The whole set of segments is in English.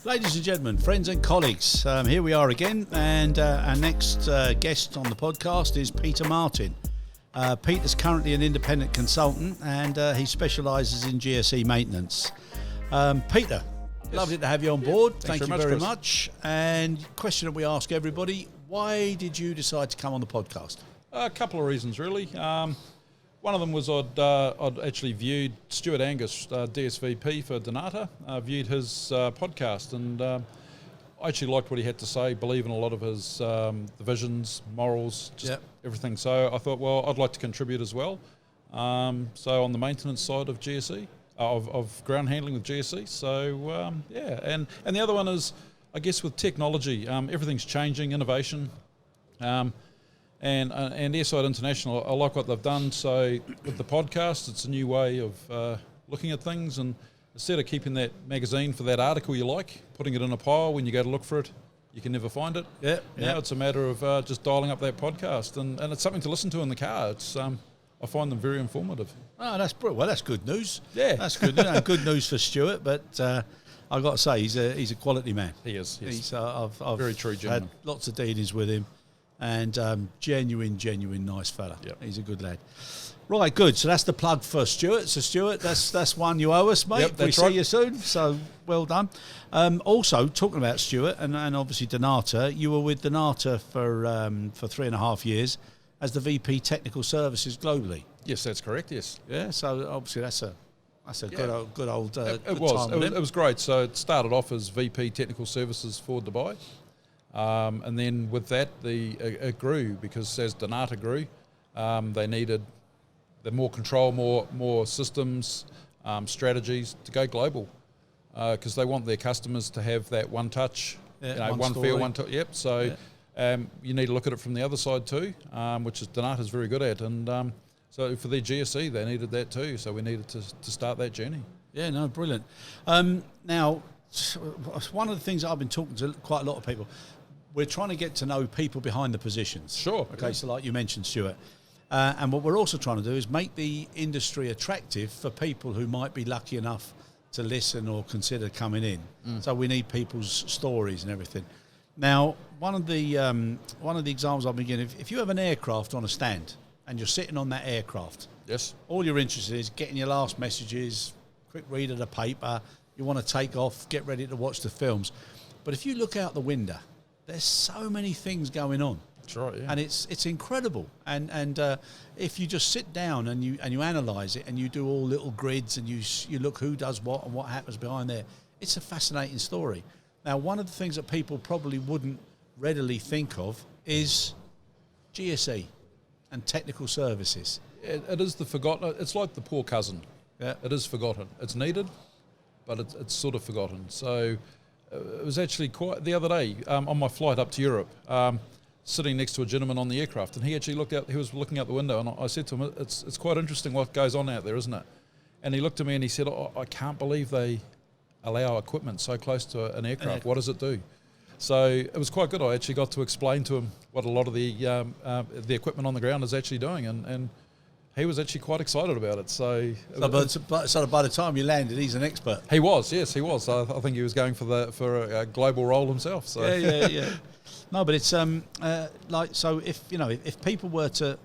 Ladies and gentlemen, friends and colleagues, here we are again, and our next guest on the podcast is Peter Martin. Peter's currently an independent consultant, and he specialises in GSE maintenance. Peter, yes. Lovely to have you on board. Thank you very much. And question that we ask everybody, why did you decide to come on the podcast? A couple of reasons, really. One of them was I'd actually viewed Stuart Angus, DSVP for Dnata, viewed his podcast, and I actually liked what he had to say, believe in a lot of his the visions, morals, just everything. So I thought, well, I'd like to contribute as well. So on the maintenance side of GSE, of ground handling with GSE. So and the other one is, I guess, with technology, everything's changing, innovation. And Airside International, I like what they've done. So with the podcast, it's a new way of looking at things, and instead of keeping that magazine for that article you like, putting it in a pile, when you go to look for it, you can never find it. Now it's a matter of just dialing up that podcast, and it's something to listen to in the car. It's I find them very informative. Oh, that's brilliant. Well, that's good news. Yeah, that's good news. Good news for Stuart, but I've got to say he's a quality man. He is. Yes. He's I've very true gentleman. Had lots of dealings with him. And genuine nice fella. Yep. He's a good lad. Right, good. So that's the plug for Stuart. So Stuart, that's one you owe us, mate. Yep, that's we right. See you soon. So well done. Also, talking about Stuart and obviously Dnata, you were with Dnata for 3.5 years as the VP Technical Services globally. Yes, that's correct. Yes. Yeah. So obviously that's a good old. It was great. So it started off as VP Technical Services for Dubai. And then with that, it grew, because as Dnata grew, they needed more control, more systems, strategies to go global, because they want their customers to have that one touch, one feel, one touch. Yep. So you need to look at it from the other side too, which is Dnata's very good at, and so for their GSE they needed that too. So we needed to start that journey. Yeah. No. Brilliant. Now, one of the things I've been talking to quite a lot of people. We're trying to get to know people behind the positions. Sure. Okay, yeah. So like you mentioned, Stuart. And what we're also trying to do is make the industry attractive for people who might be lucky enough to listen or consider coming in. So we need people's stories and everything. Now, one of the examples I've been giving, if you have an aircraft on a stand and you're sitting on that aircraft, yes, all you're interested in is getting your last messages, quick read of the paper, you want to take off, get ready to watch the films. But if you look out the window, there's so many things going on. That's right, yeah. And it's incredible. And if you just sit down and you analyse it and you do all little grids and you look who does what and what happens behind there, it's a fascinating story. Now, one of the things that people probably wouldn't readily think of is GSE and technical services. It is the forgotten. It's like the poor cousin. Yeah. It is forgotten. It's needed, but it's sort of forgotten. So. It was actually quite the other day on my flight up to Europe, sitting next to a gentleman on the aircraft, and he actually looked out. He was looking out the window, and I said to him, "It's quite interesting what goes on out there, isn't it?" And he looked at me and he said, "I can't believe they allow equipment so close to an aircraft. What does it do?" So it was quite good. I actually got to explain to him what a lot of the equipment on the ground is actually doing, and he was actually quite excited about it. So by the time you landed, he's an expert. He was, yes, he was. I think he was going for a global role himself. So. Yeah. No, but it's so if people were to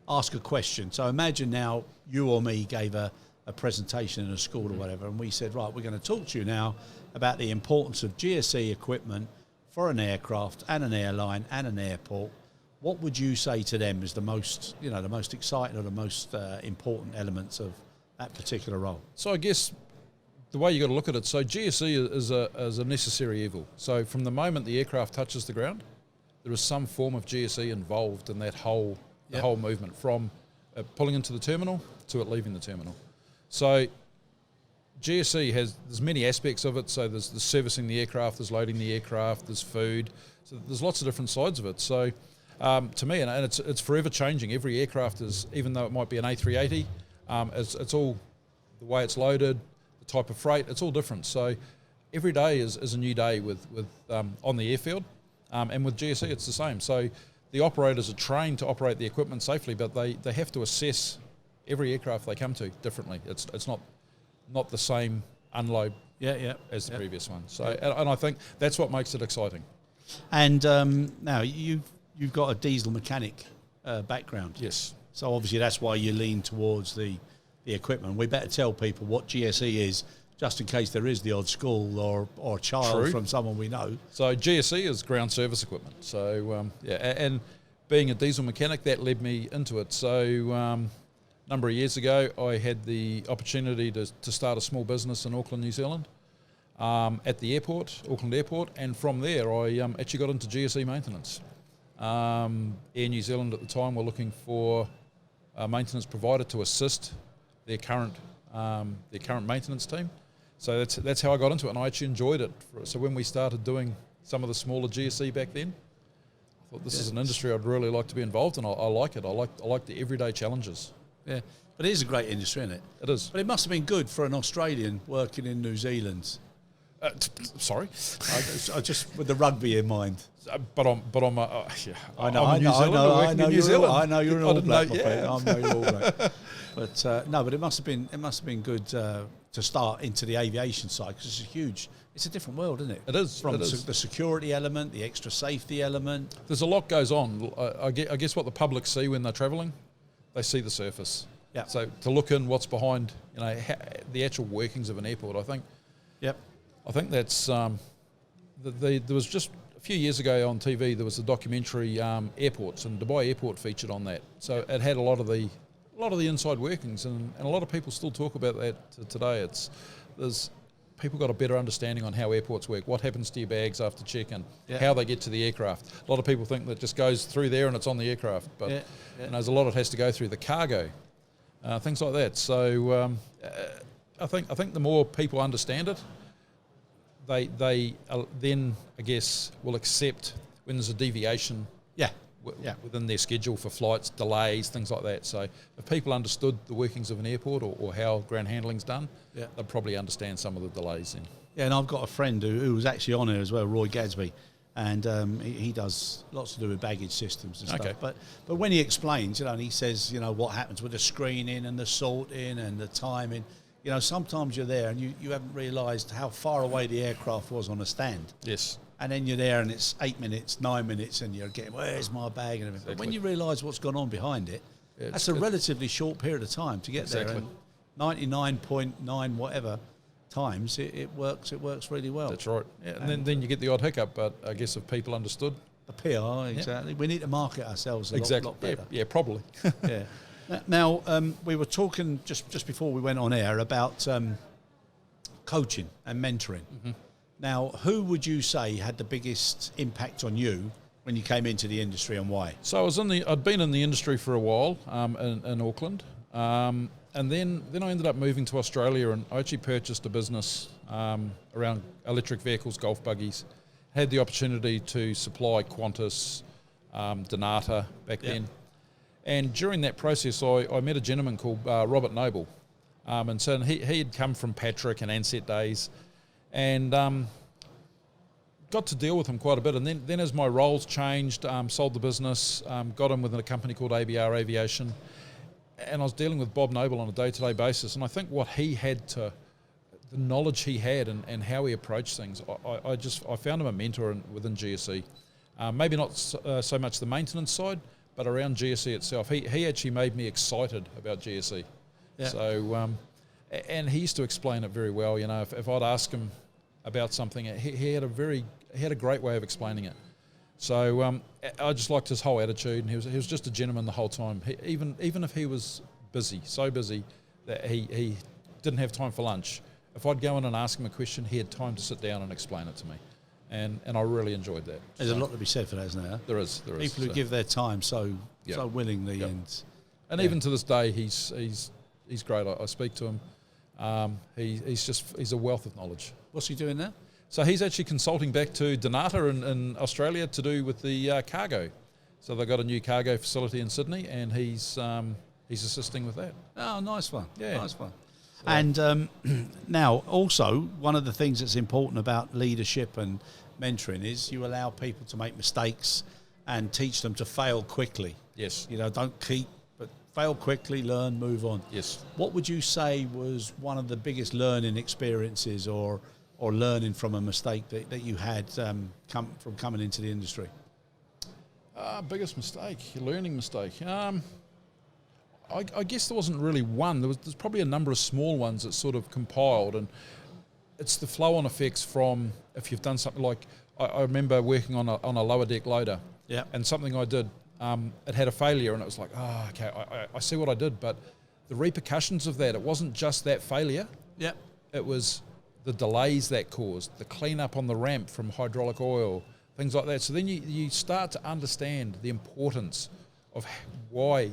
ask a question, so imagine now you or me gave a presentation in a school or whatever, and we said, right, we're going to talk to you now about the importance of GSE equipment for an aircraft and an airline and an airport. What would you say to them is the most exciting or the most important elements of that particular role? So I guess the way you got to look at it, so GSE is a necessary evil. So from the moment the aircraft touches the ground, there is some form of GSE involved in that whole movement, from pulling into the terminal to it leaving the terminal. So GSE there's many aspects of it. So there's servicing the aircraft, there's loading the aircraft, there's food. So there's lots of different sides of it. So to me, and it's forever changing. Every aircraft is, even though it might be an A380, it's all the way it's loaded, the type of freight, it's all different. So every day is a new day with on the airfield, and with GSE it's the same. So the operators are trained to operate the equipment safely, but they have to assess every aircraft they come to differently. It's not the same unload as the previous one. So, and I think that's what makes it exciting. And now you've got a diesel mechanic background. Yes. So obviously that's why you lean towards the equipment. We better tell people what GSE is, just in case there is the odd school or child from someone we know. So GSE is ground service equipment. So and being a diesel mechanic, that led me into it. So a number of years ago, I had the opportunity to start a small business in Auckland, New Zealand, at the airport, Auckland Airport, and from there I actually got into GSE maintenance. Air New Zealand at the time were looking for a maintenance provider to assist their current maintenance team. So that's how I got into it, and I actually enjoyed it. So when we started doing some of the smaller GSE back then, I thought this is an industry I'd really like to be involved in. I like it. I like the everyday challenges. Yeah, but it is a great industry, isn't it? It is. But it must have been good for an Australian working in New Zealand. Sorry, I just with the rugby in mind. But I'm I know you're an All Black. I know you're All Black. But no, but it must have been good to start into the aviation side, because it's a different world, isn't it? It is. From the security element, the extra safety element. There's a lot goes on. I guess what the public see when they're travelling, they see the surface. Yeah. So to look in what's behind, the actual workings of an airport, I think. Yep. I think that's there was just a few years ago on TV, there was a documentary, Airports, and Dubai Airport featured on that. So it had a lot of the inside workings, and a lot of people still talk about that today. There's people got a better understanding on how airports work, what happens to your bags after check-in, how they get to the aircraft. A lot of people think that just goes through there and it's on the aircraft, but there's a lot that has to go through the cargo, things like that. So I think the more people understand it, they then, I guess, will accept when there's a deviation within their schedule for flights, delays, things like that. So if people understood the workings of an airport or how ground handling's done, they'll probably understand some of the delays then. Yeah, and I've got a friend who was actually on here as well, Roy Gadsby, and he does lots to do with baggage systems and stuff. But when he explains, and he says, what happens with the screening and the sorting and the timing, sometimes you're there and you haven't realised how far away the aircraft was on a stand. Yes. And then you're there and it's 8 minutes, 9 minutes, and you're getting, where's my bag and everything. Exactly. But when you realise what's gone on behind it, that's a relatively short period of time to get there. And 99.9 whatever times, it works really well. That's right. Yeah, and then you get the odd hiccup, but I guess if people understood. The PR, exactly. We need to market ourselves a lot better. Yeah, probably. Yeah. Now, we were talking just before we went on air about coaching and mentoring. Mm-hmm. Now, who would you say had the biggest impact on you when you came into the industry, and why? So I'd been in the industry for a while in Auckland, and then I ended up moving to Australia, and I actually purchased a business around electric vehicles, golf buggies. Had the opportunity to supply Qantas, Dnata back then. And during that process, I met a gentleman called Robert Noble. And so he had come from Patrick and Ansett days, and got to deal with him quite a bit. And then as my roles changed, sold the business, got in within a company called ABR Aviation, and I was dealing with Bob Noble on a day-to-day basis. And I think what he had the knowledge he had and how he approached things, I found him a mentor within GSE. Maybe not so much the maintenance side, but around GSE itself. He actually made me excited about GSE. Yeah. So, and he used to explain it very well. If I'd ask him about something, he had a great way of explaining it. So I just liked his whole attitude, and he was just a gentleman the whole time. Even if he was busy, so busy that he didn't have time for lunch, if I'd go in and ask him a question, he had time to sit down and explain it to me. And I really enjoyed that. There's a lot to be said for that, isn't there? There is. People who give their time so willingly, and even to this day, he's great. I speak to him. He's a wealth of knowledge. What's he doing now? So he's actually consulting back to Dnata in Australia to do with the cargo. So they've got a new cargo facility in Sydney, and he's assisting with that. Oh, nice one. Yeah, nice one. And now, also, one of the things that's important about leadership and mentoring is you allow people to make mistakes and teach them to fail quickly. Yes. Don't keep, but fail quickly, learn, move on. Yes. What would you say was one of the biggest learning experiences or learning from a mistake that you had from coming into the industry? Biggest mistake, learning mistake. I guess there wasn't really one. There's probably a number of small ones that sort of compiled, and it's the flow-on effects from if you've done something like I remember working on a lower deck loader, and something I did, it had a failure, and it was like, okay, I see what I did, but the repercussions of that, it wasn't just that failure. Yeah, it was the delays that caused, the cleanup on the ramp from hydraulic oil, things like that. So then you start to understand the importance of why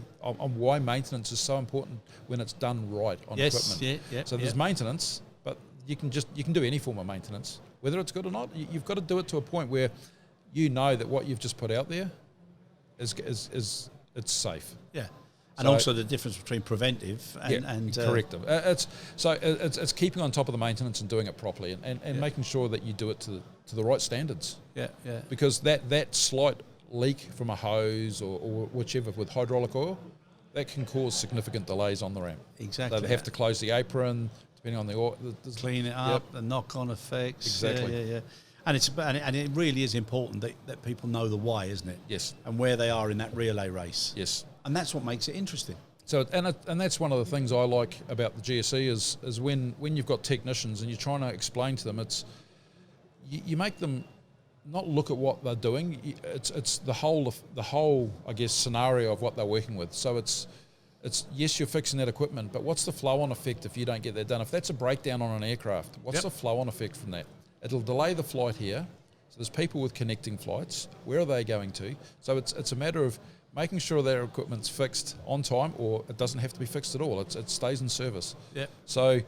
maintenance is so important when it's done right on equipment. So there's maintenance, but you can do any form of maintenance, whether it's good or not. You've got to do it to a point where you know that what you've just put out there is it's safe. Yeah. And also the difference between preventive and corrective. It's keeping on top of the maintenance and doing it properly, and making sure that you do it to the right standards. Yeah. Because that slight leak from a hose or whichever with hydraulic oil, that can cause significant delays on the ramp. Exactly. So they have to close the apron, depending on the oil. Clean it up, the knock-on effects. Exactly. Yeah. And it really is important that people know the why, isn't it? Yes. And where they are in that relay race. Yes. And that's what makes it interesting. So and that's one of the things I like about the GSE is when you've got technicians and you're trying to explain to them, it's you make them not look at what they're doing. It's the whole I guess scenario of what they're working with. So it's yes, you're fixing that equipment, but what's the flow-on effect if you don't get that done? If that's a breakdown on an aircraft, what's the flow-on effect from that? It'll delay the flight here. So there's people with connecting flights. Where are they going to? So it's a matter of making sure their equipment's fixed on time, or it doesn't have to be fixed at all. It stays in service. Yeah. So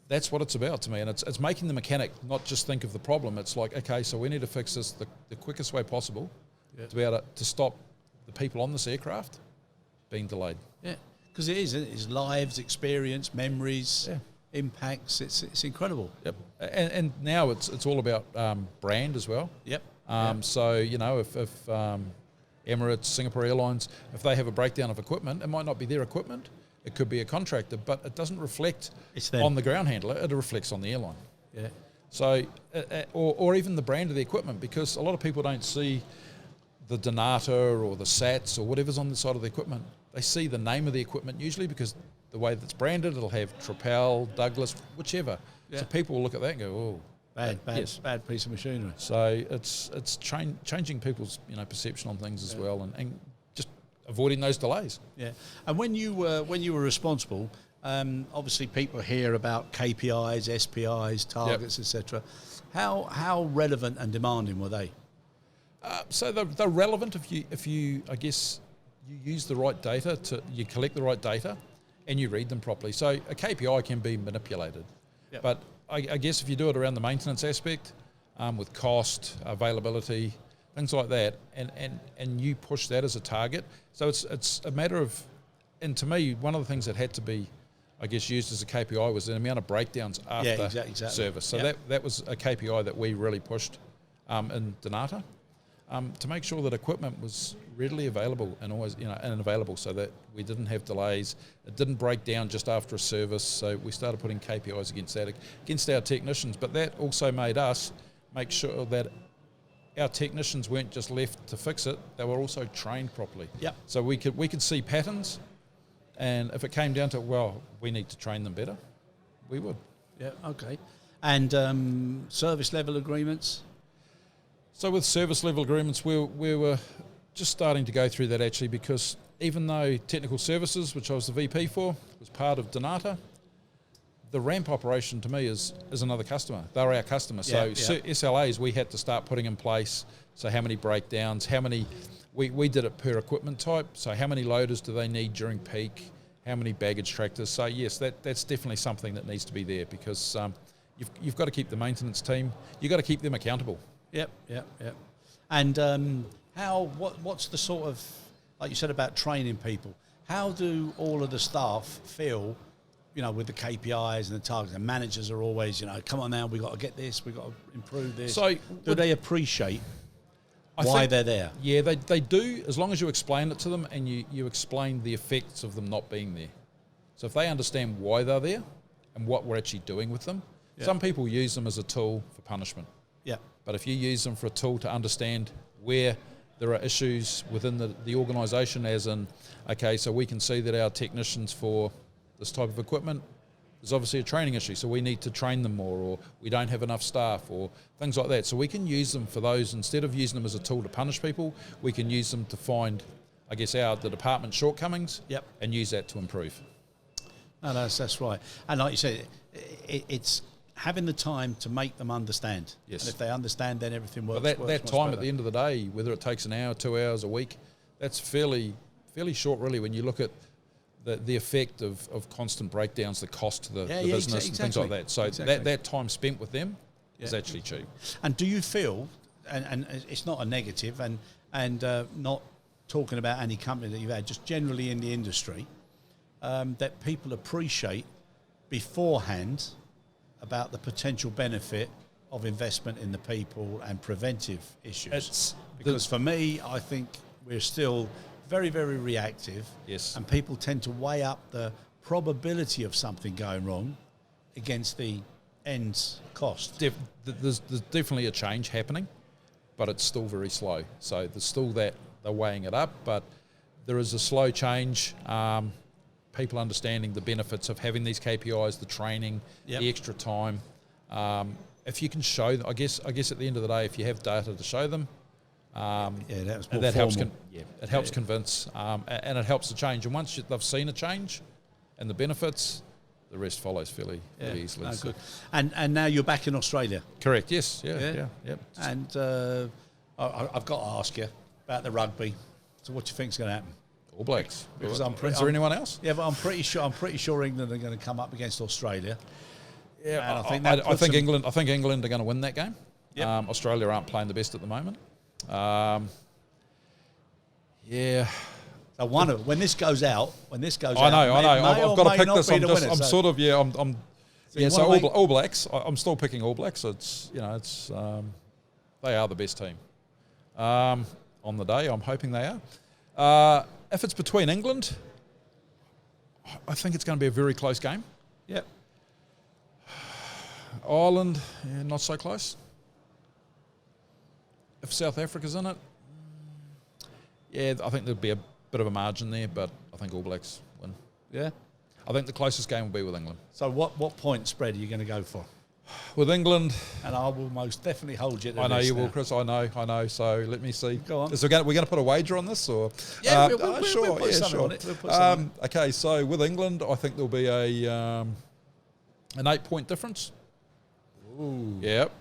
that's what it's about to me, and it's making the mechanic not just think of the problem. It's like, okay, so we need to fix this the quickest way possible to be able to stop the people on this aircraft being delayed. Yeah, because it's lives, experience, memories, impacts. It's incredible. Yep. And now it's all about brand as well. Yep. So if Emirates, Singapore Airlines, if they have a breakdown of equipment, it might not be their equipment. It could be a contractor, but it doesn't reflect on the ground handler. It reflects on the airline. Yeah. So, or even the brand of the equipment, because a lot of people don't see the Dnata or the SATs or whatever's on the side of the equipment. They see the name of the equipment usually because the way that's branded, it'll have Trapel, Douglas, whichever. Yeah. So people will look at that and go, oh, bad piece of machinery. So it's changing people's perception on things as well, and just avoiding those delays. Yeah, and when you were responsible, obviously people hear about KPIs, SPIs, targets, etc. How relevant and demanding were they? So they're relevant if you I guess you use the right data you collect the right data, and you read them properly. So a KPI can be manipulated, but I guess if you do it around the maintenance aspect, with cost, availability, things like that, and you push that as a target. So it's a matter of, and to me, one of the things that had to be, I guess, used as a KPI was the amount of breakdowns after service. So that was a KPI that we really pushed in Dnata, to make sure that equipment was readily available and always and available, so that we didn't have delays. It didn't break down just after a service. So we started putting KPIs against our technicians, but that also made us make sure that our technicians weren't just left to fix it; they were also trained properly. Yep. So we could see patterns, and if it came down to we need to train them better, we would. Yeah. Okay. And service level agreements. So with service level agreements, we were just starting to go through that actually, because even though technical services, which I was the VP for, was part of Dnata, the ramp operation to me is another customer. They're our customer. So SLAs we had to start putting in place. So how many breakdowns, we did it per equipment type. So how many loaders do they need during peak? How many baggage tractors? So yes, that's definitely something that needs to be there, because you've got to keep the maintenance team, you've got to keep them accountable. Yep. And what's the sort of, like you said about training people, how do all of the staff feel, with the KPIs and the targets? And managers are always, come on now, we've got to get this, we've got to improve this. So do they appreciate why they're there. Yeah, they do, as long as you explain it to them and you explain the effects of them not being there. So if they understand why they're there and what we're actually doing with them, some people use them as a tool for punishment. Yeah. But if you use them for a tool to understand where there are issues within the organisation, as in, okay, so we can see that our technicians for this type of equipment, there's obviously a training issue, so we need to train them more, or we don't have enough staff, or things like that. So we can use them for those. Instead of using them as a tool to punish people, we can use them to find, I guess, the department shortcomings and use that to improve. No, that's right. And like you said, it's having the time to make them understand. Yes. And if they understand, then everything works. But that time better. at the end of the day, whether it takes an hour, 2 hours, a week, that's fairly short, really, when you look at the effect of constant breakdowns, the cost to the business and things like that. So that time spent with them is actually cheap. And do you feel, and it's not a negative, and not talking about any company that you've had, just generally in the industry, that people appreciate beforehand about the potential benefit of investment in the people and preventive issues? Because for me, I think we're still very, very reactive. Yes. And people tend to weigh up the probability of something going wrong against the end cost. There's definitely a change happening, but it's still very slow. So there's still that they're weighing it up, but there is a slow change. People understanding the benefits of having these KPIs, the training, the extra time. If you can show them, I guess at the end of the day, if you have data to show them, that helps. It helps convince, and it helps the change. And once they've seen a change and the benefits, the rest follows fairly easily. No, good. And now you're back in Australia. Correct. Yes. Yeah. And I've got to ask you about the rugby. So what do you think is going to happen? All Blacks. Because is there anyone else? Yeah, but I'm pretty sure England are going to come up against Australia. Yeah, I think England are going to win that game. Yep. Australia aren't playing the best at the moment. So when this goes out, I know. I've got to pick this. So All Blacks. I'm still picking All Blacks. It's they are the best team on the day. I'm hoping they are. If it's between England, I think it's going to be a very close game. Yep. Ireland, not so close. If South Africa's in it, I think there'll be a bit of a margin there, but I think All Blacks win. Yeah. I think the closest game will be with England. So what point spread are you going to go for? With England, and I will most definitely hold you to I know you will, now. Chris. I know. So let me see. Go on. We're going to put a wager on this, or we'll put something on it. Okay, so with England, I think there'll be an 8-point difference. Ooh. Yep.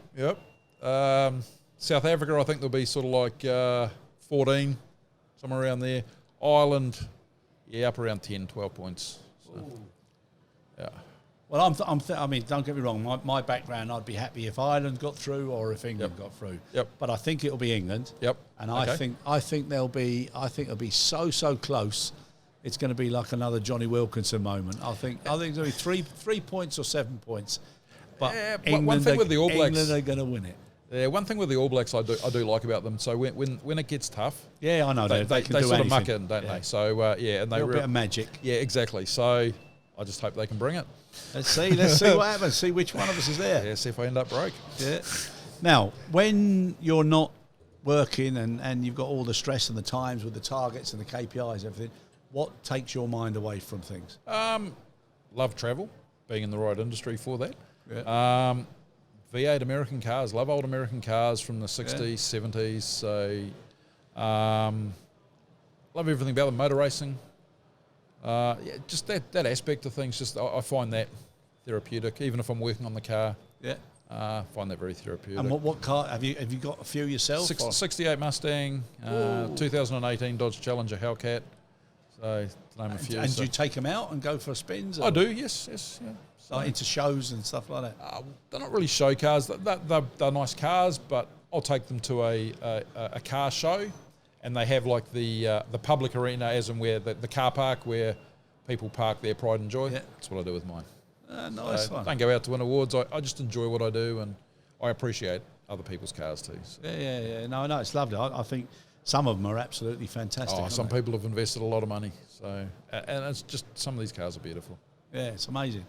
South Africa, I think there'll be sort of like 14, somewhere around there. Ireland, up around 10, 12 points. So, yeah. Well, I mean, don't get me wrong. My background, I'd be happy if Ireland got through or if England got through. Yep. But I think it'll be England. Yep. And I think it'll be so close. It's going to be like another Johnny Wilkinson moment. I think it's going to be 3 points or 7 points. But one thing with the All Blacks, England are going to win it. Yeah, one thing with the All Blacks I do like about them. So when it gets tough, I know they can do sort anything. of muck in, don't they? So and they a bit of magic. Yeah, exactly. So I just hope they can bring it. Let's see what happens. See which one of us is there. Yeah, see if I end up broke. Yeah. Now, when you're not working and you've got all the stress and the times with the targets and the KPIs and everything, what takes your mind away from things? Love travel, being in the right industry for that. Yeah. V8 American cars, love old American cars from the 60s, 70s. So love everything about them, motor racing. Just that aspect of things, just I find that therapeutic, even if I'm working on the car. Yeah. I find that very therapeutic. And what car, have you got a few yourself? 68 Mustang, 2018 Dodge Challenger Hellcat. So to name a few. And do you take them out and go for spins? I do, yes. Yeah. Like into shows and stuff like that? They're not really show cars. They're nice cars, but I'll take them to a car show, and they have like the public arena, as in where the car park where people park their pride and joy. Yeah. That's what I do with mine. Nice one. I don't go out to win awards. I just enjoy what I do, and I appreciate other people's cars too. So. Yeah. No, it's lovely. I think some of them are absolutely fantastic. Some people have invested a lot of money. So, and it's just some of these cars are beautiful. Yeah, it's amazing.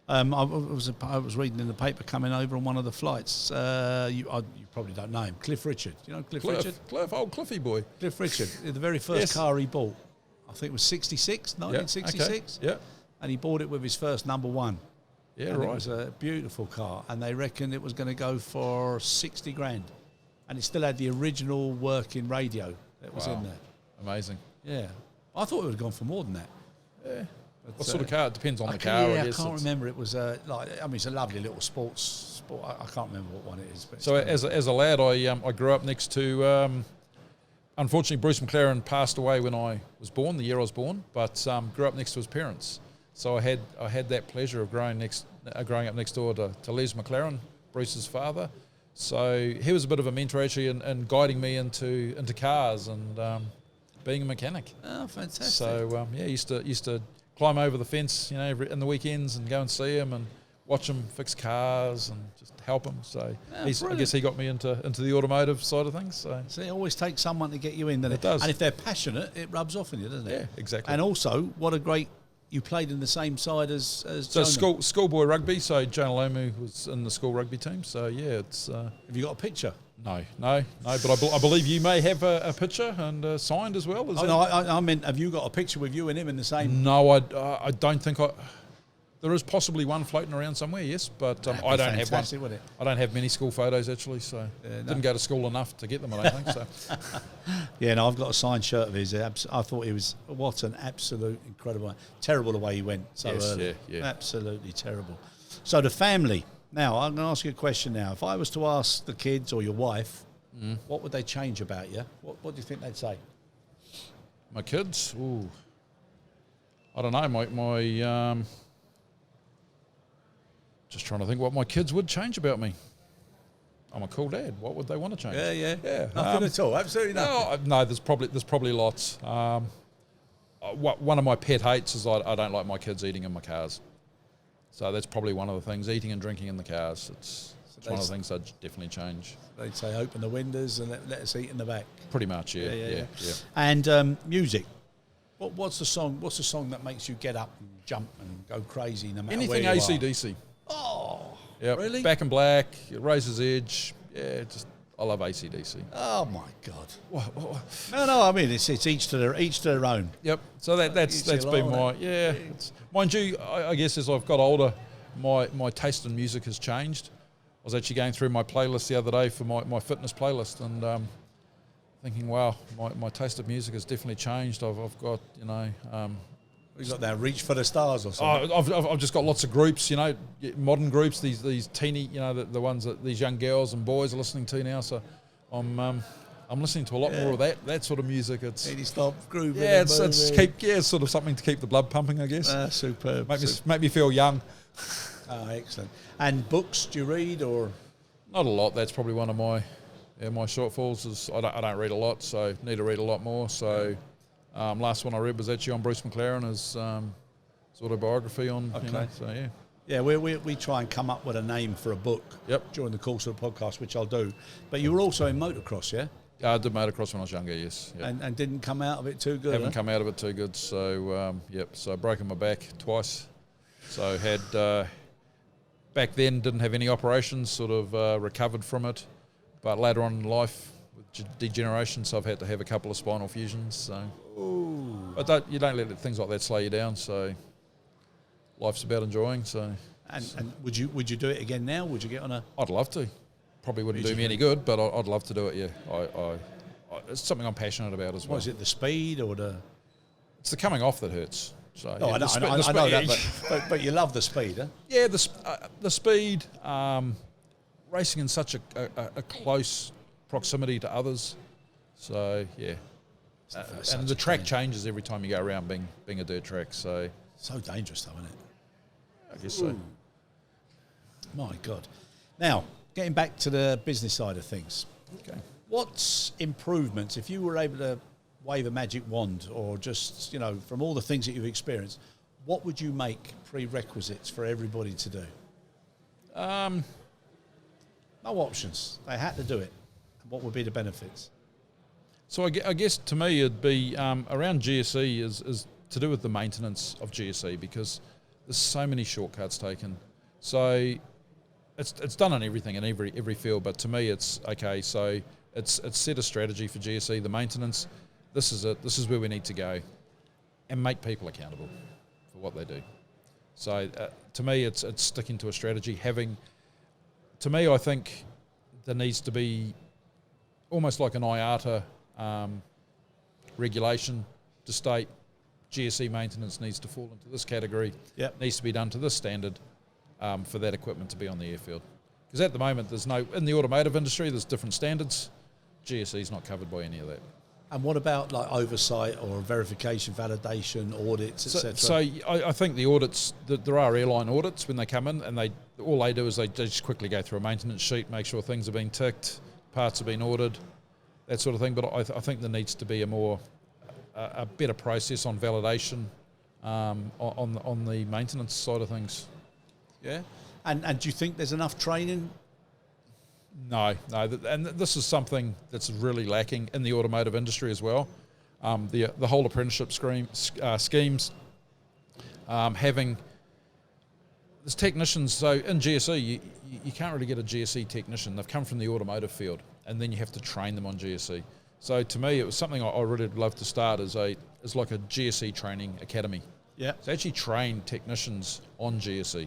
I was reading in the paper coming over on one of the flights. You probably don't know him, Cliff Richard. You know Cliff Richard? Old Cliffy boy. Cliff Richard, the very first car he bought, I think it was 1966. Yeah. And he bought it with his first number one. Yeah, and right. It was a beautiful car, and they reckoned it was going to go for 60 grand. And it still had the original working radio that was in there. Amazing. Yeah. I thought it would have gone for more than that. Yeah. What sort of car? It depends on the car, I guess. I can't remember. It was it's a lovely little sport. I can't remember what one it is. But so as a lad, I grew up next to. Unfortunately, Bruce McLaren passed away when I was born, the year I was born. But grew up next to his parents, so I had that pleasure of growing up next door to Les McLaren, Bruce's father. So he was a bit of a mentor actually in guiding me into cars and being a mechanic. Oh, fantastic! So used to climb over the fence, in the weekends and go and see him and watch him fix cars and just help him. So I guess he got me into the automotive side of things. So it always takes someone to get you in, doesn't it? It does. And if they're passionate, it rubs off on you, doesn't it? Yeah, exactly. And also, what a great... You played in the same side as so Jonah. schoolboy rugby. So Jonah Lomu was in the school rugby team. So yeah, it's. Have you got a picture? No. But I believe you may have a picture and signed as well. No, I meant, have you got a picture with you and him in the same? No, I don't think I. There is possibly one floating around somewhere, yes, but I don't have one. Wouldn't it? I don't have many school photos actually, so didn't go to school enough to get them. I don't think so. Yeah, no, I've got a signed shirt of his. I thought he was what an absolute incredible. Terrible the way he went so early. Yeah. Absolutely terrible. So the family. Now I'm going to ask you a question. Now, if I was to ask the kids or your wife, what would they change about you? What do you think they'd say? My kids, I don't know. My just trying to think what my kids would change about me. I'm a cool dad. What would they want to change? Yeah. Nothing at all. Absolutely nothing. No. There's probably lots. One of my pet hates is I don't like my kids eating in my cars. So that's probably one of the things. Eating and drinking in the cars. It's one of the things I'd definitely change. They'd say open the windows and let us eat in the back. Pretty much, yeah. And music. What's the song? What's the song that makes you get up and jump and go crazy no matter anything where you AC/DC. Oh, yep. Really? Back in Black, Razor's Edge. Yeah, I love AC/DC. Oh my God! What? No. I mean, it's each to their own. Yep. So that's been my mind you. I guess as I've got older, my taste in music has changed. I was actually going through my playlist the other day for my fitness playlist and thinking, wow, my taste of music has definitely changed. I've got You got that Reach for the Stars or something? I've just got lots of groups, modern groups. These teeny, the ones that these young girls and boys are listening to now. So I'm listening to a lot more of that sort of music. It's Any stop grooving. yeah, it's sort of something to keep the blood pumping, I guess. Superb. Make me feel young. Oh, excellent. And books, do you read or? Not a lot. That's probably one of my shortfalls. Is I don't read a lot, so need to read a lot more. So. Last one I read was actually on Bruce McLaren, his autobiography on. Okay. Yeah, we try and come up with a name for a book. Yep. During the course of the podcast, which I'll do. But you were also in motocross, yeah? I did motocross when I was younger, yes. Yep. And didn't come out of it too good. Haven't come out of it too good. So So broken my back twice. So had back then didn't have any operations. Sort of recovered from it, but later on in life. Degeneration, so I've had to have a couple of spinal fusions. So, but you don't let things like that slow you down. So, life's about enjoying. So, and would you do it again now? Would you get on a? I'd love to. Probably wouldn't do me any good, but I'd love to do it. Yeah, I it's something I'm passionate about as well. What is it? The speed or the? It's the coming off that hurts. So, I know that, but you love the speed, huh? Yeah, the speed, racing in such a close proximity to others, so yeah, and the track changes every time you go around being a dirt track, so dangerous though, isn't it? I guess so. My God. Now, getting back to the business side of things, okay, what's improvements if you were able to wave a magic wand, or just from all the things that you've experienced, what would you make prerequisites for everybody to do? No options. They had to do it. What would be the benefits? So I guess to me it'd be around GSE is to do with the maintenance of GSE, because there's so many shortcuts taken. So it's done on everything in every field, but to me it's okay. So it's set a strategy for GSE, the maintenance. This is it. This is where we need to go, and make people accountable for what they do. So to me it's sticking to a strategy. To me, I think there needs to be almost like an IATA regulation to state GSE maintenance needs to fall into this category, needs to be done to this standard for that equipment to be on the airfield. Because at the moment, in the automotive industry, there's different standards. GSE is not covered by any of that. And what about like oversight or verification, validation, audits, etc.? So I think the audits, there are airline audits when they come in, and all they do is they just quickly go through a maintenance sheet, make sure things have been ticked, parts have been ordered, that sort of thing. But I think there needs to be a better process on validation on the maintenance side of things. Yeah. And do you think there's enough training? No, and this is something that's really lacking in the automotive industry as well. The whole apprenticeship schemes, having there's technicians. So in GSE, you can't really get a GSE technician. They've come from the automotive field, and then you have to train them on GSE. So to me, it was something I really would love to start as like a GSE training academy. Yeah. So actually train technicians on GSE.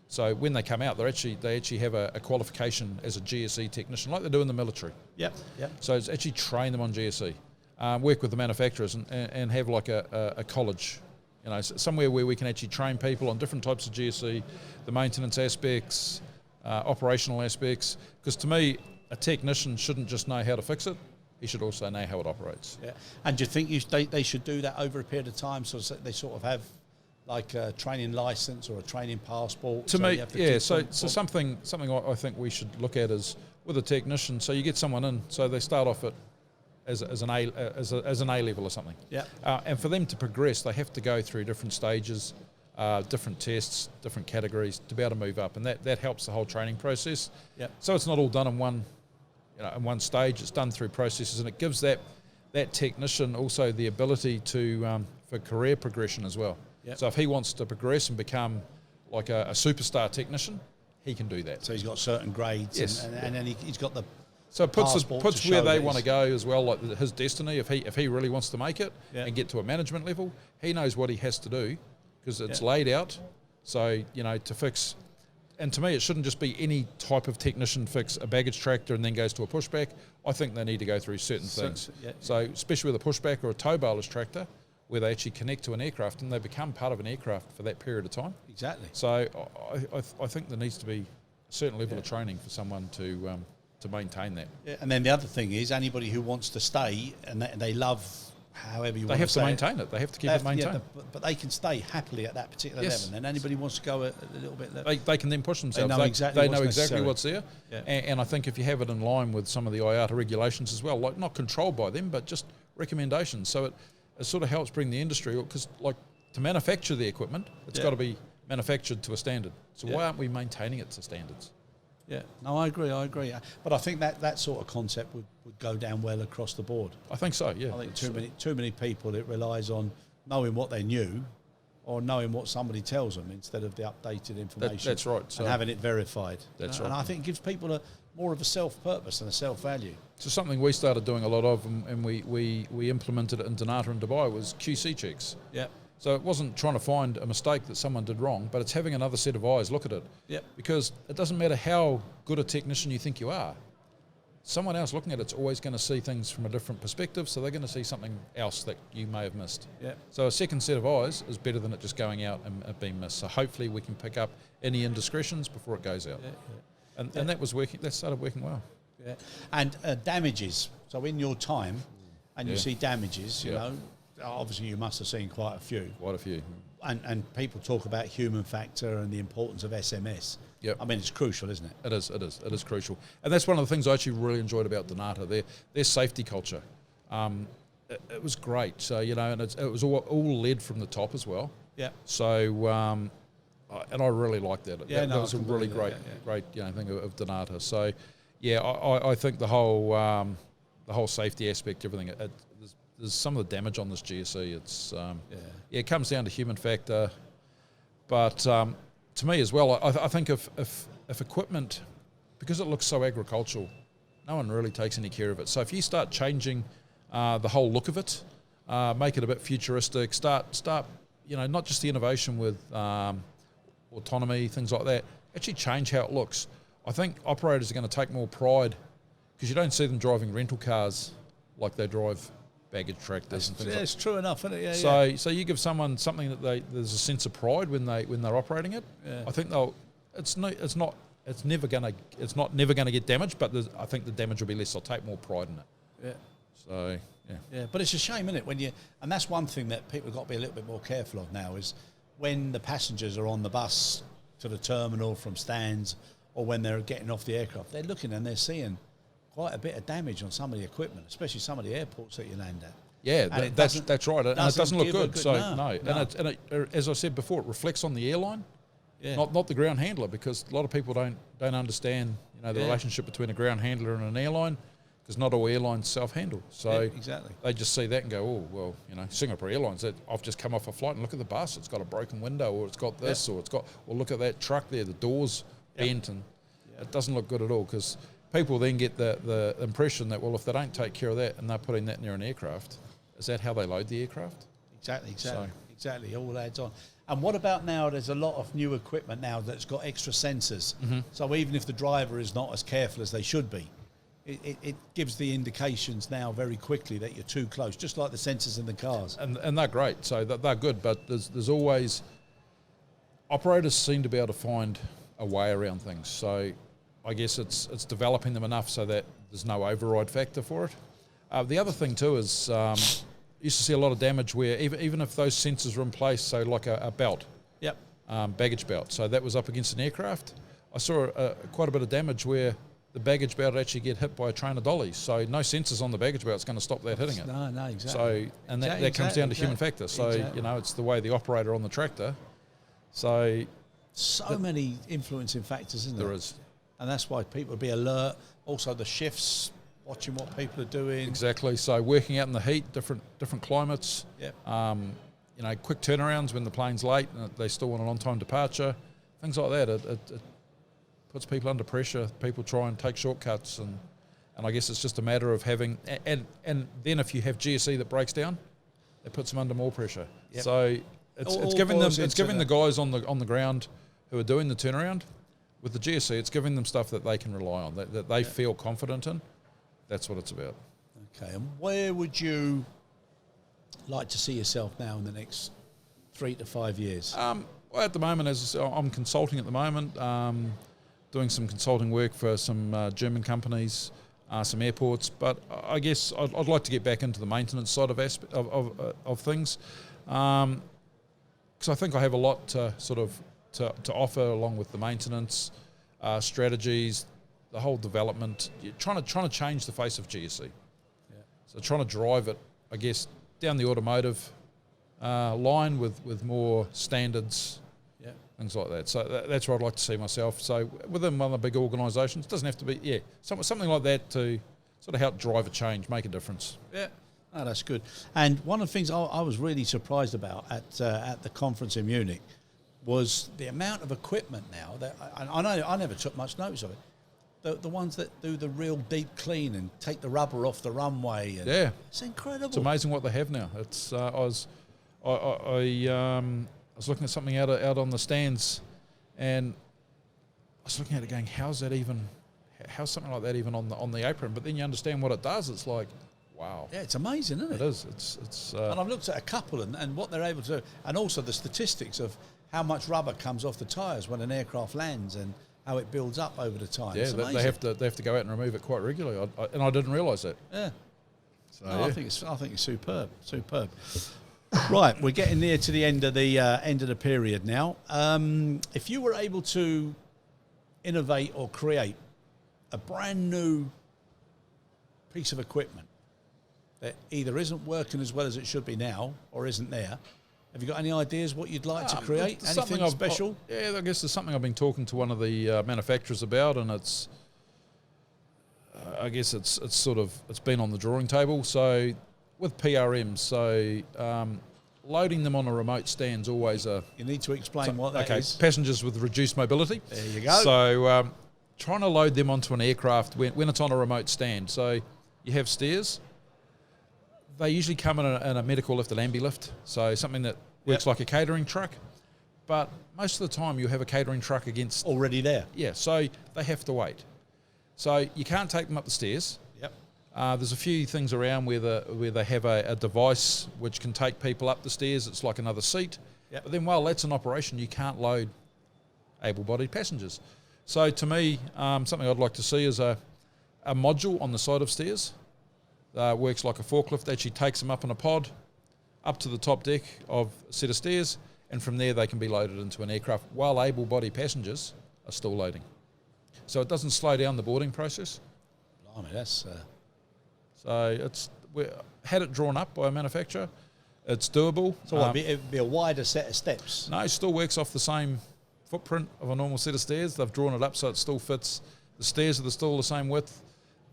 So when they come out, they actually have a qualification as a GSE technician, like they do in the military. Yep. So it's actually train them on GSE, work with the manufacturers, and have like a college, somewhere where we can actually train people on different types of GSE, the maintenance aspects, operational aspects. Because to me, a technician shouldn't just know how to fix it; he should also know how it operates. Yeah. And do you think they should do that over a period of time, so they sort of have like a training license or a training passport? To me, yeah. So something I think we should look at is with a technician. So you get someone in, so they start off as an A level or something. Yeah. And for them to progress, they have to go through different stages, different tests, different categories to be able to move up, and that helps the whole training process. Yeah. So it's not all done in one stage. It's done through processes, and it gives that technician also the ability for career progression as well. Yep. So if he wants to progress and become like a superstar technician, he can do that. So he's got certain grades, yes. and then he's got the so it puts where they want to go as well, like his destiny. If he really wants to make it and get to a management level, he knows what he has to do because it's laid out. So to fix, and to me, it shouldn't just be any type of technician fix a baggage tractor and then goes to a pushback. I think they need to go through certain things. Yeah. So especially with a pushback or a tow baler's tractor, where they actually connect to an aircraft and they become part of an aircraft for that period of time. Exactly. So I think there needs to be a certain level of training for someone to maintain that. Yeah. And then the other thing is anybody who wants to stay and they love however you want to they have to maintain it. They have to keep it maintained. But they can stay happily at that particular level. And anybody wants to go a little bit level. They can then push themselves. They know exactly what's there. Yeah. And I think if you have it in line with some of the IATA regulations as well, like not controlled by them, but just recommendations. So it sort of helps bring the industry, because like to manufacture the equipment, it's got to be manufactured to a standard. So why aren't we maintaining it to standards? Yeah, no, I agree. But I think that sort of concept would go down well across the board. I think so, yeah. I think too many people, it relies on knowing what they knew or knowing what somebody tells them instead of the updated information. That's right. And having it verified. That's right. And I think it gives people more of a self-purpose and a self-value. So something we started doing a lot of, and we implemented it in Dnata and Dubai, was QC checks. Yeah. So it wasn't trying to find a mistake that someone did wrong, but it's having another set of eyes look at it. Yeah. Because it doesn't matter how good a technician you think you are, someone else looking at it's always going to see things from a different perspective, so they're going to see something else that you may have missed. Yeah. So a second set of eyes is better than it just going out and being missed. So hopefully we can pick up any indiscretions before it goes out. Yeah. And that was working. That started working well. Yeah. And damages. So in your time, and you see damages, you know, obviously you must have seen quite a few. Quite a few. And people talk about human factor and the importance of SMS. Yep. I mean, it's crucial, isn't it? It is crucial. And that's one of the things I actually really enjoyed about Dnata, their safety culture. It was great. So, and it was all led from the top as well. Yeah. So and I really liked that. Yeah, that was a really great thing of Dnata. So, yeah, I think the whole safety aspect, everything. There's some of the damage on this GSE. It's it comes down to human factor, but to me as well, I think if equipment, because it looks so agricultural, no one really takes any care of it. So if you start changing the whole look of it, make it a bit futuristic, start not just the innovation with autonomy, things like that, actually change how it looks. I think operators are going to take more pride, because you don't see them driving rental cars like they drive baggage tractors and things like that. It's true enough, isn't it? Yeah, so you give someone something that there's a sense of pride when they're operating it. Yeah. I think it's not never gonna get damaged, but I think the damage will be less. They'll take more pride in it. Yeah. So yeah, but it's a shame, isn't it, and that's one thing that people have got to be a little bit more careful of now, is when the passengers are on the bus to the terminal from stands, or when they're getting off the aircraft, they're looking and they're seeing quite a bit of damage on some of the equipment, especially some of the airports that you land at. Yeah, that's right, and it doesn't look good. No. And it, as I said before, it reflects on the airline, not the ground handler, because a lot of people don't understand the relationship between a ground handler and an airline, because not all airlines self-handle. So exactly, they just see that and go, oh well, Singapore Airlines, I've just come off a flight and look at the bus, it's got a broken window, or it's got this, or look at that truck there, the door's bent, and it doesn't look good at all, because people then get the impression that, well, if they don't take care of that and they're putting that near an aircraft, is that how they load the aircraft? Exactly. All adds on. And what about now? There's a lot of new equipment now that's got extra sensors. Mm-hmm. So even if the driver is not as careful as they should be, it gives the indications now very quickly that you're too close, just like the sensors in the cars. And they're great, so they're good, but there's always... Operators seem to be able to find a way around things. So I guess it's developing them enough so that there's no override factor for it. The other thing too is used to see a lot of damage where even if those sensors were in place, so like a belt, baggage belt, so that was up against an aircraft, I saw quite a bit of damage where the baggage belt would actually get hit by a train of dollies. So no sensors on the baggage belt is going to stop that hitting it. No, exactly. So that comes down to human factor. So it's the way the operator on the tractor. So many influencing factors, isn't there? There is. And that's why people would be alert. Also the shifts, watching what people are doing. Exactly. So working out in the heat, different climates. Yep. Quick turnarounds when the plane's late and they still want an on-time departure. Things like that. It puts people under pressure. People try and take shortcuts, and I guess it's just a matter of having. And then if you have GSE that breaks down, it puts them under more pressure. Yep. So it's giving the guys on the ground who are doing the turnaround with the GSE, it's giving them stuff that they can rely on, that they feel confident in. That's what it's about. Okay, and where would you like to see yourself now in the next 3 to 5 years? Well, at the moment, as I said, I'm consulting at the moment, doing some consulting work for some German companies, some airports. But I guess I'd like to get back into the maintenance side of things, because I think I have a lot to offer, along with the maintenance strategies, the whole development. You're trying to change the face of GSE. Yeah. So trying to drive it, I guess, down the automotive line with more standards, things like that. So that's where I'd like to see myself. So within one of the big organisations, it doesn't have to be, something like that to sort of help drive a change, make a difference. Yeah. Oh, that's good. And one of the things I was really surprised about at the conference in Munich was the amount of equipment now that I never took much notice of it. The ones that do the real deep clean and take the rubber off the runway. And it's incredible. It's amazing what they have now. It's I was looking at something out on the stands, and I was looking at it going, how's something like that even on the apron? But then you understand what it does. It's like, wow. Yeah, it's amazing, isn't it? It is. It's and I've looked at a couple and what they're able to do, and also the statistics of how much rubber comes off the tyres when an aircraft lands and how it builds up over the time. Yeah, they have to go out and remove it quite regularly, and I didn't realise that. Yeah. So I think it's superb. Right, we're getting near to the end of the period now. If you were able to innovate or create a brand new piece of equipment that either isn't working as well as it should be now or isn't there, Have you got any ideas what you'd like to create? Something Anything special? I guess there's something I've been talking to one of the manufacturers about, and it's I guess it's been on the drawing table. So with PRMs, loading them on a remote stand's always a... You need to explain what that is. Passengers with reduced mobility. There you go. So trying to load them onto an aircraft when it's on a remote stand. So you have stairs. They usually come in a medical lift, an ambi lift, so something that works like a catering truck. But most of the time you have a catering truck against... Already there. Yeah, so they have to wait. So you can't take them up the stairs. Yep. There's a few things around where they have a device which can take people up the stairs. It's like another seat. Yep. But then while that's in operation, you can't load able-bodied passengers. So to me, something I'd like to see is a module on the side of stairs. Works like a forklift, actually takes them up in a pod, up to the top deck of a set of stairs, and from there they can be loaded into an aircraft while able-bodied passengers are still loading. So it doesn't slow down the boarding process. Blimey, that's... So we had it drawn up by a manufacturer. It's doable. So it'd be a wider set of steps? No, it still works off the same footprint of a normal set of stairs. They've drawn it up so it still fits. The stairs are still the same width.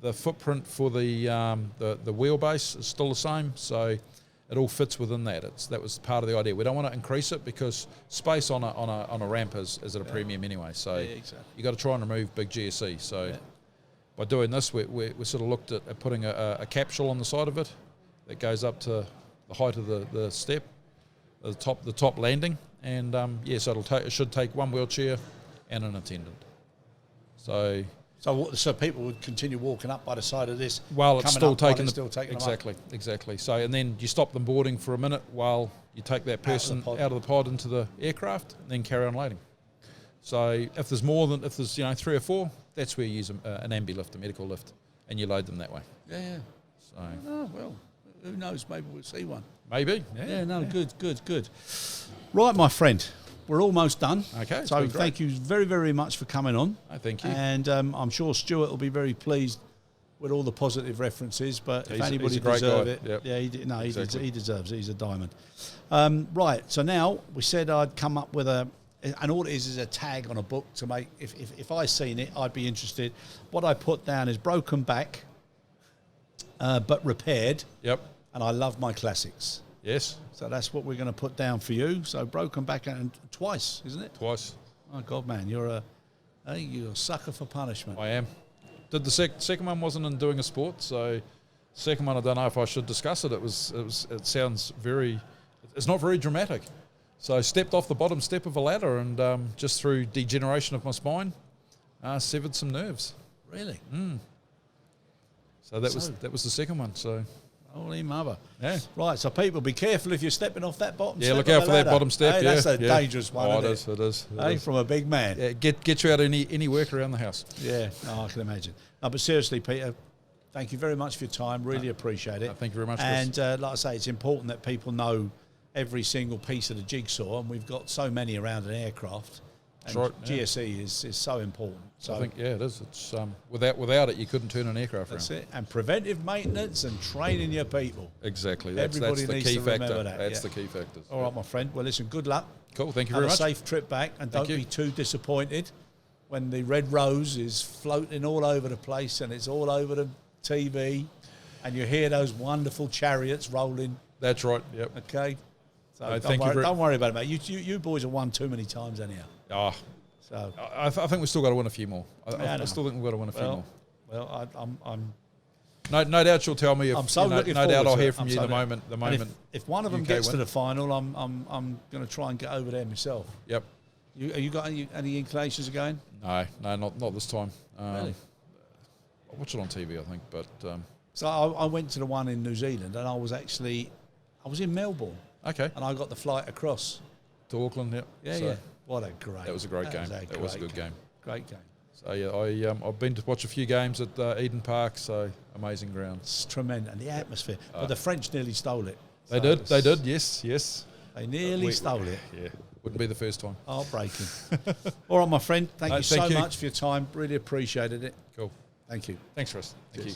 The footprint for the wheelbase is still the same, so it all fits within that. That was part of the idea. We don't want to increase it because space on a ramp is at a premium anyway. So exactly. you got to try and remove big GSE. So by doing this, we sort of looked at putting a capsule on the side of it that goes up to the height of the step, the top landing, and so it should take one wheelchair and an attendant. So people would continue walking up by the side of this while it's still taking exactly. So and then you stop them boarding for a minute while you take that person out of the pod into the aircraft, and then carry on loading. So if there's 3 or 4, that's where you use an ambi lift, a medical lift, and you load them that way. Yeah. So well, who knows? Maybe we'll see one. Maybe. Good. Right, my friend. We're almost done. Okay. So thank you very, very much for coming on. Oh, thank you. And I'm sure Stuart will be very pleased with all the positive references. But if anybody deserves it, he deserves it. He's a diamond. Right. So now we said I'd come up with and all it is a tag on a book to make. If I seen it, I'd be interested. What I put down is broken back, but repaired. Yep. And I love my classics. Yes. So that's what we're going to put down for you. So broken back and twice, isn't it? Twice. Oh God, man, you're a sucker for punishment. I am. Did the second one wasn't in doing a sport, so second one I don't know if I should discuss it. It sounds very. It's not very dramatic. So I stepped off the bottom step of a ladder and just through degeneration of my spine, severed some nerves. Really? So that was the second one. So. Holy mother. Yeah. Right, so people, be careful if you're stepping off that bottom step. Yeah, look out for that bottom step. Hey, that's a dangerous one, it isn't is. Hey, from a big man. Yeah, get you out of any work around the house. Yeah, I can imagine. No, but seriously, Peter, thank you very much for your time. Really appreciate it. Thank you very much, And Chris. like I say, it's important that people know every single piece of the jigsaw, and we've got so many around an aircraft. And GSE is so important. So I think it is. It's without it, you couldn't turn an aircraft around. That's it. And preventive maintenance and training your people. Exactly. Everybody that's the needs key to factor. remember that. That's the key factors. All right, my friend. Well, listen. Good luck. Cool. Thank you very much. Have a safe trip back, and don't be too disappointed when the red rose is floating all over the place and it's all over the TV, and you hear those wonderful chariots rolling. That's right. Yep. Okay. So don't worry about it, mate. You boys have won too many times anyhow. Oh. So I think we've still got to win a few more. I still think we've got to win a few more. Well, I'm no doubt she'll tell me. I'm so looking no forward doubt I'll to hear it. from you the moment. If one of them gets to the final, I'm going to try and get over there myself. Yep. You got any inclinations of going? No, not this time. Really? I watch it on TV, I think, but. So I went to the one in New Zealand, and I was in Melbourne. Okay. And I got the flight across to Auckland. Yep. Yeah. What a great. That was a great game. That was a good game. Great game. So yeah, I've been to watch a few games at Eden Park. So amazing ground. It's tremendous, and the atmosphere. But the French nearly stole it. They did. Yes. They nearly stole it. Yeah. Wouldn't be the first time. Heartbreaking. All right, my friend. Thank you so much for your time. Really appreciated it. Cool. Thank you. Thanks, Chris. Thank you.